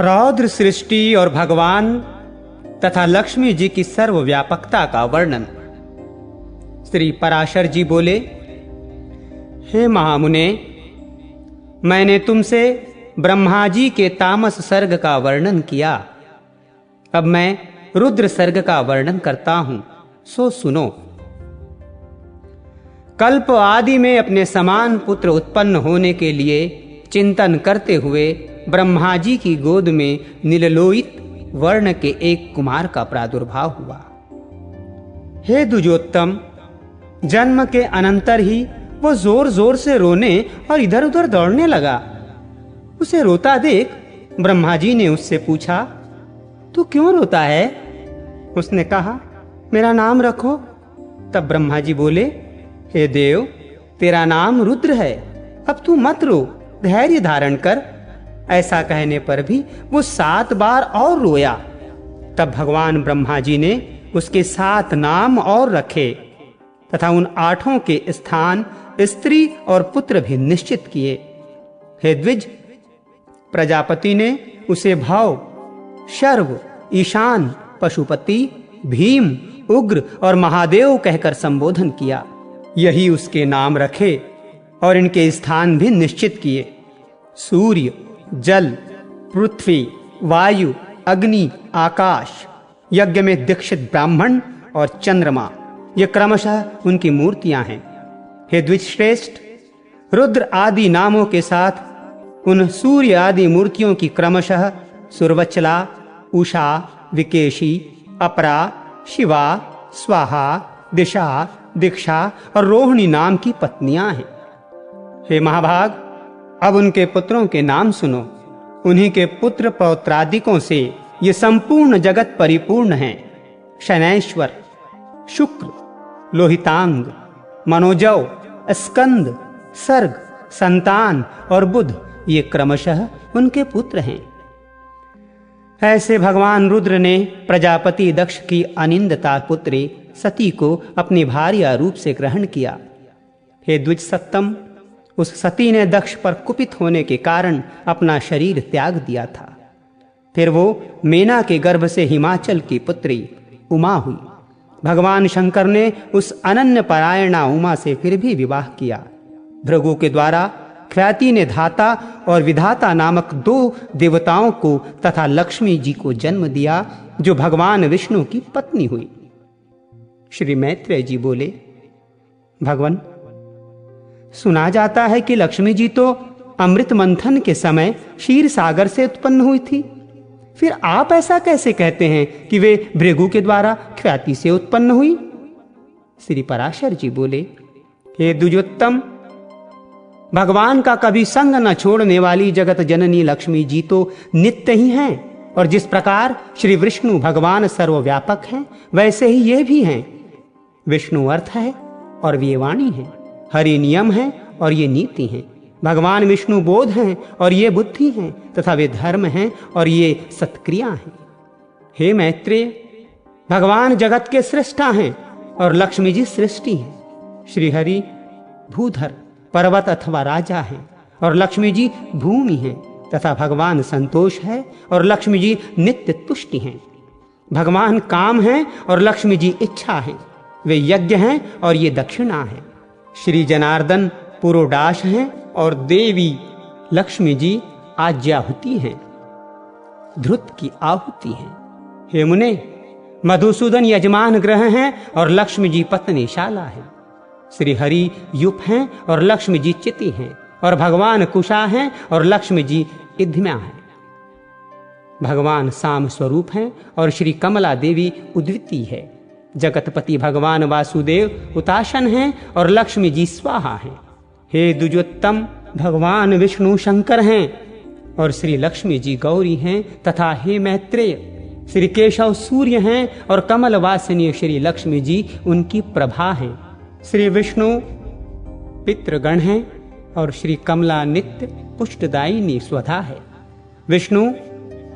रौद्र सृष्टि और भगवान तथा लक्ष्मी जी की सर्वव्यापकता का वर्णन। श्री पराशर जी बोले, हे महामुने, मैंने तुमसे ब्रह्मा जी के तामस सर्ग का वर्णन किया। अब मैं रुद्र सर्ग का वर्णन करता हूं, सो सुनो। कल्प आदि में अपने समान पुत्र उत्पन्न होने के लिए चिंतन करते हुए ब्रह्मा जी की गोद में नीललोहित वर्ण के एक कुमार का प्रादुर्भाव हुआ। हे द्विजोत्तम, जन्म के अनंतर ही वो जोर जोर से रोने और इधर उधर दौड़ने लगा। उसे रोता देख ब्रह्मा जी ने उससे पूछा, तू क्यों रोता है? उसने कहा, मेरा नाम रखो। तब ब्रह्मा जी बोले, हे देव, तेरा नाम रुद्र है, अब तू मत रो, धैर्य धारण कर। ऐसा कहने पर भी वो 7 बार और रोया। तब भगवान ब्रह्मा जी ने उसके 7 नाम और रखे तथा उन 8 के स्थान स्त्री और पुत्र भी निश्चित किए। हे द्विज, प्रजापति ने उसे भव, शर्व, ईशान, पशुपति, भीम, उग्र और महादेव कहकर संबोधन किया। यही उसके नाम रखे और इनके स्थान भी निश्चित किए। सूर्य, जल, पृथ्वी, वायु, अग्नि, आकाश, यज्ञ में दीक्षित ब्राह्मण और चंद्रमा, ये क्रमशः उनकी मूर्तियां हैं। हे द्विजश्रेष्ठ, रुद्र आदि नामों के साथ उन सूर्य आदि मूर्तियों की क्रमशः सुरवचला, उषा, विकेशी, अपरा, शिवा, स्वाहा, दिशा, दीक्षा और रोहिणी नाम की पत्नियां हैं। हे महाभाग, अब उनके पुत्रों के नाम सुनो। उन्हीं के पुत्र पौत्रादिकों से ये संपूर्ण जगत परिपूर्ण है। शनैश्वर, शुक्र, लोहितांग, मनोजव, स्कंद, सर्ग, संतान और बुध, ये क्रमशः उनके पुत्र हैं। ऐसे भगवान रुद्र ने प्रजापति दक्ष की अनिंदता पुत्री सती को अपनी भार्या रूप से ग्रहण किया। हे द्विज सत्तम, उस सती ने दक्ष पर कुपित होने के कारण अपना शरीर त्याग दिया था। फिर वो मेना के गर्भ से हिमाचल की पुत्री उमा हुई। भगवान शंकर ने उस अनन्य परायणा उमा से फिर भी विवाह किया। भृगु के द्वारा ख्याति ने धाता और विधाता नामक 2 देवताओं को तथा लक्ष्मी जी को जन्म दिया, जो भगवान विष्णु की पत्नी हुई। श्री मैत्रेय जी बोले, भगवान, सुना जाता है कि लक्ष्मी जी तो अमृत मंथन के समय क्षीर सागर से उत्पन्न हुई थी। फिर आप ऐसा कैसे कहते हैं कि वे भृगु के द्वारा ख्याति से उत्पन्न हुई? श्री पराशर जी बोले, हे द्विजोत्तम, भगवान का कभी संग न छोड़ने वाली जगत जननी लक्ष्मी जी तो नित्य ही हैं, और जिस प्रकार श्री विष्णु भगवान सर्वव्यापक हैं, वैसे ही ये भी हैं। विष्णु अर्थ है और ये वाणी है, हरि नियम है और ये नीति है। भगवान विष्णु बोध हैं और ये बुद्धि हैं, तथा वे धर्म हैं और ये सत्क्रिया हैं। हे मैत्रेय, भगवान जगत के सृष्टा हैं और लक्ष्मी जी सृष्टि हैं। श्री हरि भूधर, पर्वत अथवा राजा हैं और लक्ष्मी जी भूमि हैं, तथा भगवान संतोष है और लक्ष्मी जी नित्य तुष्टि हैं। भगवान काम हैं और लक्ष्मी जी इच्छा हैं। वे यज्ञ हैं और ये दक्षिणा है। श्री जनार्दन पुरोडाश हैं और देवी लक्ष्मी जी आज्याहुति हैं, ध्रुत की आहुति हैं। हे मुने, मधुसूदन यजमान ग्रह हैं और लक्ष्मी जी पत्नीशाला है। श्री हरि युप हैं और लक्ष्मी जी चिति हैं, और भगवान कुशा हैं और लक्ष्मी जी इध्म्या हैं। भगवान साम स्वरूप हैं और श्री कमला देवी उद्विती है। जगतपति भगवान वासुदेव उताशन हैं और लक्ष्मी जी स्वाहा हैं। हे द्विजोत्तम, भगवान विष्णु शंकर हैं और श्री लक्ष्मी जी गौरी हैं, तथा हे मैत्रेय, श्री केशव सूर्य हैं और कमल वासिनी श्री लक्ष्मी जी उनकी प्रभा हैं। श्री विष्णु पितृगण हैं और श्री कमला नित्य पुष्टदायिनी स्वधा है। विष्णु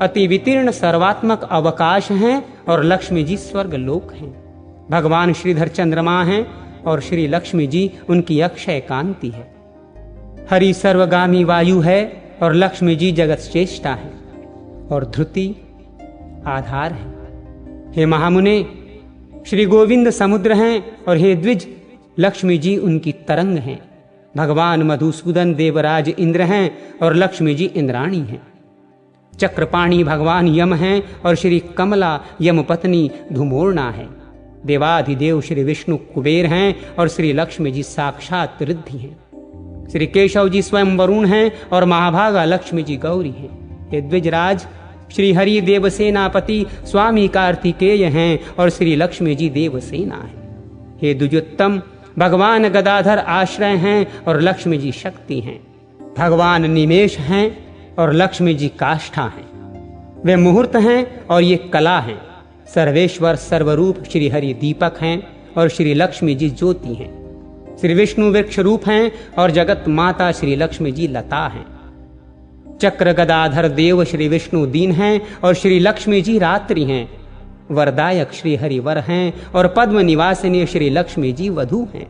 अति वितीर्ण सर्वात्मक अवकाश हैं और लक्ष्मी जी स्वर्ग लोक हैं। भगवान श्रीधर चंद्रमा हैं और श्री लक्ष्मी जी उनकी अक्षय कांति है। हरि सर्वगामी वायु है और लक्ष्मी जी जगत श्रेष्ठा है। और धृति आधार है। हे महामुने, श्री गोविंद समुद्र हैं और हे द्विज लक्ष्मी जी उनकी तरंग हैं। भगवान मधुसूदन देवराज इंद्र हैं और लक्ष्मी जी इंद्राणी हैं। चक्रपाणी भगवान यम हैं और श्री कमला यम पत्नी धुमोर्णा है। देवाधिदेव श्री विष्णु कुबेर हैं और श्री लक्ष्मी जी साक्षात रिद्धि हैं। श्री केशव जी स्वयं वरुण हैं और महाभागा लक्ष्मी जी गौरी हैं। हे द्विजराज, श्री हरि देवसेनापति स्वामी कार्तिकेय हैं और श्री लक्ष्मी जी देवसेना हैं। हे द्विजोत्तम, भगवान गदाधर आश्रय हैं और लक्ष्मी जी शक्ति हैं। भगवान निमेष हैं और लक्ष्मी जी काष्ठा हैं। वे मुहूर्त हैं और ये कला हैं। सर्वेश्वर सर्वरूप श्री हरि दीपक हैं और श्री लक्ष्मी जी ज्योति हैं। श्री विष्णु वृक्ष रूप हैं और जगत माता श्री लक्ष्मी जी लता हैं। चक्र गदाधर देव श्री विष्णु दीन हैं और श्री लक्ष्मी जी रात्रि हैं। वरदायक श्री हरि वर हैं और पद्म निवासिनी श्री लक्ष्मी जी वधू हैं।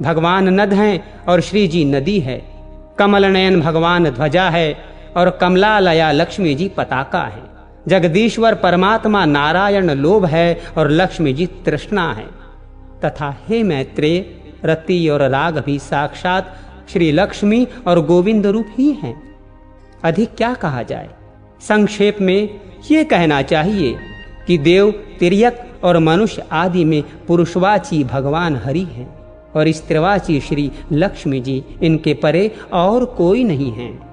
भगवान नद हैं और श्री जी नदी है। कमल नयन भगवान ध्वजा है और कमलालया लक्ष्मी जी पताका है। जगदीश्वर परमात्मा नारायण लोभ है और लक्ष्मी जी तृष्णा है। तथा हे मैत्रेय, रति और राग भी साक्षात श्री लक्ष्मी और गोविंद रूप ही हैं। अधिक क्या कहा जाए। संक्षेप में ये कहना चाहिए कि देव तिर्यक और मनुष्य आदि में पुरुषवाची भगवान हरि हैं और स्त्रीवाची श्री लक्ष्मी जी, इनके परे और कोई नहीं है।